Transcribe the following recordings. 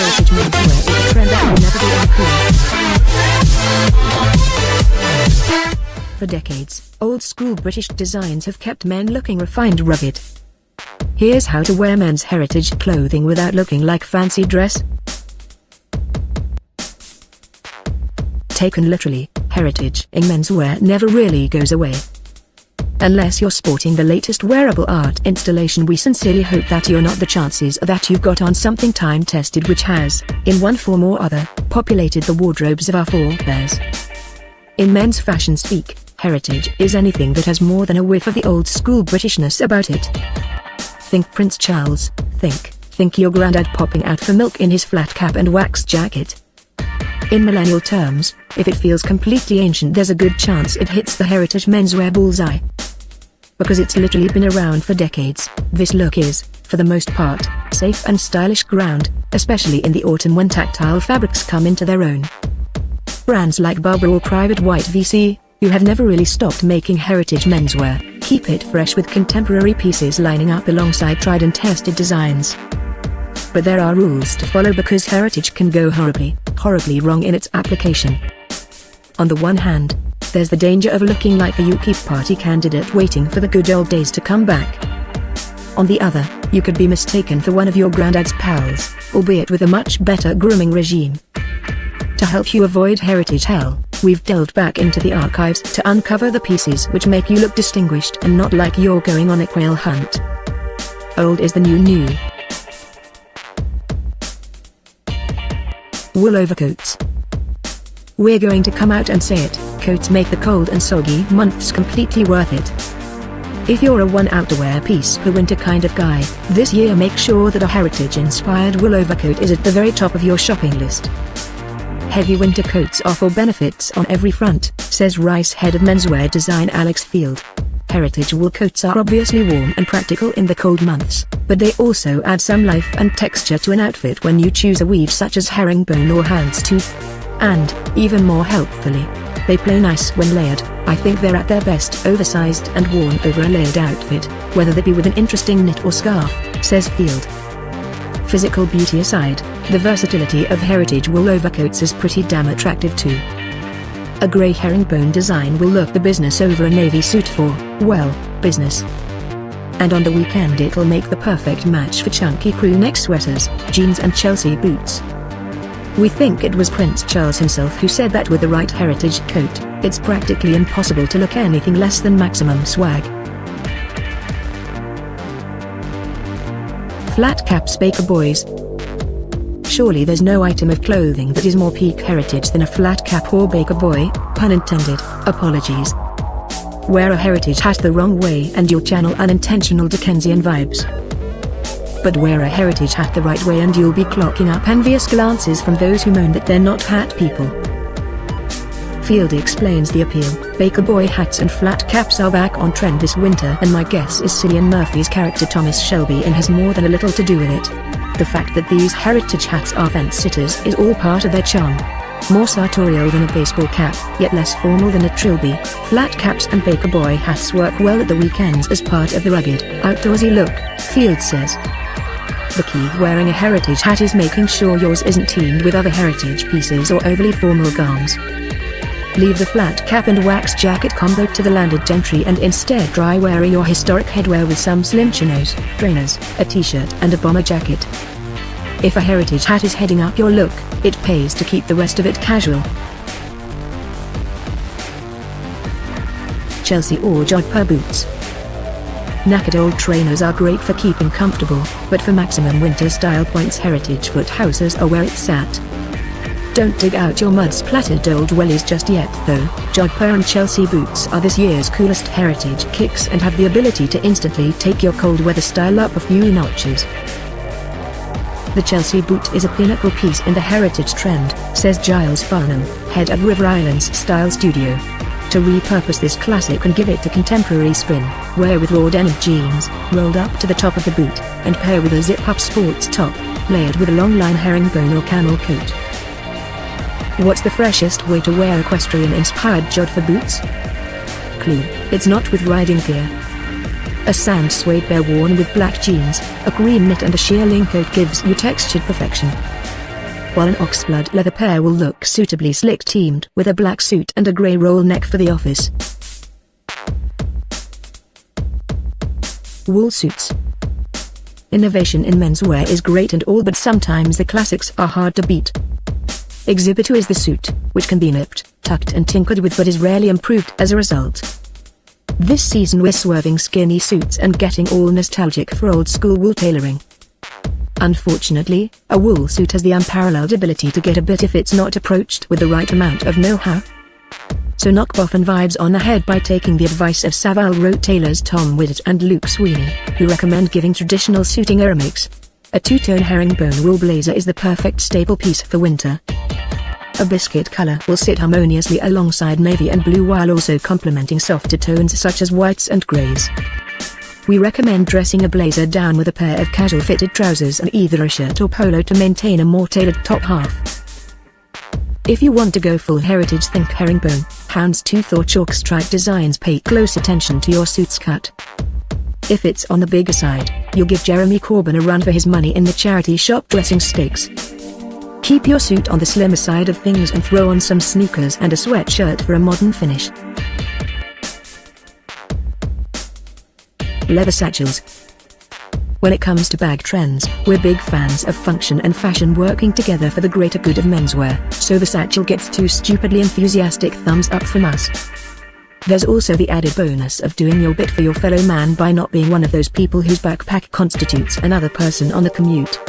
heritage menswear is a trend that will never be uncool. For decades, old-school British designs have kept men looking refined, rugged. Here's how to wear men's heritage clothing without looking like fancy dress. Taken literally, heritage in menswear never really goes away. Unless you're sporting the latest wearable art installation, we sincerely hope that you're not. The chances are that you've got on something time-tested which has, in one form or other, populated the wardrobes of our forebears. In men's fashion speak, heritage is anything that has more than a whiff of the old-school Britishness about it. Think Prince Charles, think your granddad popping out for milk in his flat cap and wax jacket. In millennial terms, if it feels completely ancient, there's a good chance it hits the heritage menswear bullseye. Because it's literally been around for decades, this look is, for the most part, safe and stylish ground, especially in the autumn when tactile fabrics come into their own. Brands like Burberry or Private White VC, who have never really stopped making heritage menswear, keep it fresh with contemporary pieces lining up alongside tried and tested designs. But there are rules to follow because heritage can go horribly wrong in its application. On the one hand, there's the danger of looking like a UKIP party candidate waiting for the good old days to come back. On the other, you could be mistaken for one of your granddad's pals, albeit with a much better grooming regime. To help you avoid heritage hell, we've delved back into the archives to uncover the pieces which make you look distinguished and not like you're going on a quail hunt. Old is the new. Wool overcoats. We're going to come out and say it, coats make the cold and soggy months completely worth it. If you're a one outerwear piece per winter kind of guy, this year make sure that a heritage-inspired wool overcoat is at the very top of your shopping list. Heavy winter coats offer benefits on every front, says Rice head of menswear design Alex Field. Heritage wool coats are obviously warm and practical in the cold months, but they also add some life and texture to an outfit when you choose a weave such as herringbone or houndstooth. And, even more helpfully, they play nice when layered. I think they're at their best oversized and worn over a layered outfit, whether they be with an interesting knit or scarf, says Field. Physical beauty aside, the versatility of heritage wool overcoats is pretty damn attractive too. A grey herringbone design will look the business over a navy suit for, well, business. And on the weekend it'll make the perfect match for chunky crew neck sweaters, jeans and Chelsea boots. We think it was Prince Charles himself who said that with the right heritage coat, it's practically impossible to look anything less than maximum swag. Flat caps Baker boys. Surely there's no item of clothing that is more peak heritage than a flat cap or Baker boy, pun intended, apologies. Wear a heritage hat the wrong way and you'll channel unintentional Dickensian vibes. But wear a heritage hat the right way and you'll be clocking up envious glances from those who moan that they're not hat people. Field explains the appeal. Baker boy hats and flat caps are back on trend this winter, and my guess is Cillian Murphy's character Thomas Shelby has more than a little to do with it. The fact that these heritage hats are fence-sitters is all part of their charm. More sartorial than a baseball cap, yet less formal than a trilby, flat caps and Baker boy hats work well at the weekends as part of the rugged, outdoorsy look, Field says. The key wearing a heritage hat is making sure yours isn't teamed with other heritage pieces or overly formal gowns. Leave the flat cap and wax jacket combo to the landed gentry and instead try wearing your historic headwear with some slim chinos, trainers, a t-shirt and a bomber jacket. If a heritage hat is heading up your look, it pays to keep the rest of it casual. Chelsea or jodhpur boots. Knackered old trainers are great for keeping comfortable, but for maximum winter style points heritage foot houses are where it's at. Don't dig out your mud-splattered old wellies just yet though. Jodhpur and Chelsea boots are this year's coolest heritage kicks and have the ability to instantly take your cold weather style up a few notches. The Chelsea boot is a pinnacle piece in the heritage trend, says Giles Farnham, head of River Islands Style Studio. To repurpose this classic and give it a contemporary spin, wear with raw denim jeans, rolled up to the top of the boot, and pair with a zip-up sports top, layered with a long-line herringbone or camel coat. What's the freshest way to wear equestrian-inspired jodhpur boots? Clue, it's not with riding gear. A sand suede pair worn with black jeans, a cream knit and a shearling coat gives you textured perfection. while an oxblood leather pair will look suitably slick teamed with a black suit and a grey roll neck for the office. Wool suits. Innovation in menswear is great and all, but sometimes the classics are hard to beat. Exhibit 2 is the suit, which can be nipped, tucked and tinkered with but is rarely improved as a result. This season we're swerving skinny suits and getting all nostalgic for old school wool tailoring. Unfortunately, a wool suit has the unparalleled ability to get a bit if it's not approached with the right amount of know-how. So knock boffin vibes on the head by taking the advice of Savile Row tailors Tom Widdett and Luke Sweeney, who recommend giving traditional suiting aeromics. A two-tone herringbone wool blazer is the perfect staple piece for winter. A biscuit color will sit harmoniously alongside navy and blue while also complementing softer tones such as whites and grays. We recommend dressing a blazer down with a pair of casual fitted trousers and either a shirt or polo to maintain a more tailored top half. If you want to go full heritage, think herringbone, houndstooth or chalk stripe designs. Pay close attention to your suit's cut. If it's on the bigger side, you'll give Jeremy Corbyn a run for his money in the charity shop dressing stakes. Keep your suit on the slimmer side of things and throw on some sneakers and a sweatshirt for a modern finish. Leather satchels. When it comes to bag trends, we're big fans of function and fashion working together for the greater good of menswear, so the satchel gets 2 stupidly enthusiastic thumbs up from us. There's also the added bonus of doing your bit for your fellow man by not being one of those people whose backpack constitutes another person on the commute.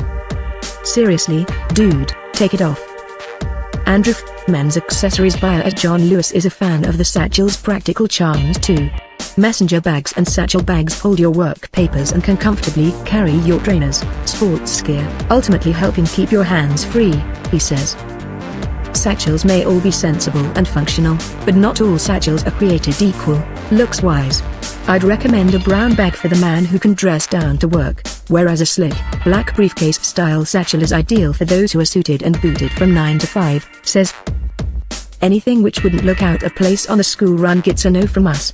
Seriously, dude, take it off. Andrew, men's accessories buyer at John Lewis, is a fan of the satchel's practical charms too. Messenger bags and satchel bags hold your work papers and can comfortably carry your trainers, sports gear, ultimately helping keep your hands free, he says. Satchels may all be sensible and functional, but not all satchels are created equal, looks-wise. I'd recommend a brown bag for the man who can dress down to work, whereas a slick, black briefcase-style satchel is ideal for those who are suited and booted from 9 to 5, says. Anything which wouldn't look out of place on a school run gets a no from us.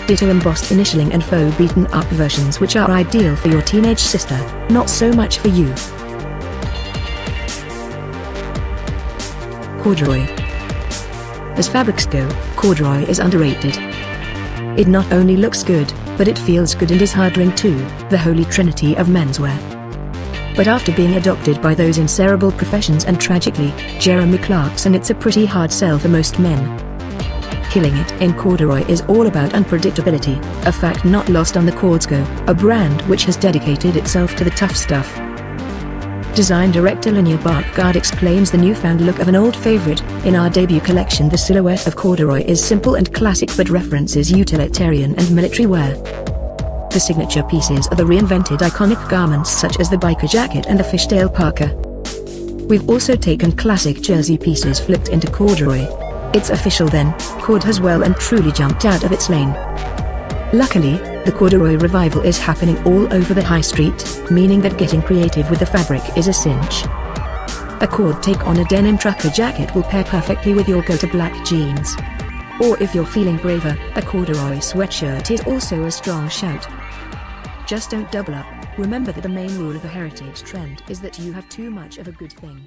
Ditto embossed initialing and faux beaten-up versions which are ideal for your teenage sister, not so much for you. Corduroy. As fabrics go, corduroy is underrated. It not only looks good, but it feels good and is hard-earned too, the holy trinity of menswear. But after being adopted by those in cerebral professions and tragically, Jeremy Clarkson, it's a pretty hard sell for most men. Killing it in corduroy is all about unpredictability, a fact not lost on the Cordsgo, a brand which has dedicated itself to the tough stuff. Design director Linnea Barkgard explains the newfound look of an old favorite. In our debut collection, the silhouette of corduroy is simple and classic but references utilitarian and military wear. The signature pieces are the reinvented iconic garments such as the biker jacket and the fishtail parka. We've also taken classic jersey pieces flipped into corduroy. It's official then, cord has well and truly jumped out of its lane. Luckily, the corduroy revival is happening all over the high street, meaning that getting creative with the fabric is a cinch. A cord take on a denim trucker jacket will pair perfectly with your go-to black jeans. Or if you're feeling braver, a corduroy sweatshirt is also a strong shout. Just don't double up. Remember that the main rule of a heritage trend is that you have too much of a good thing.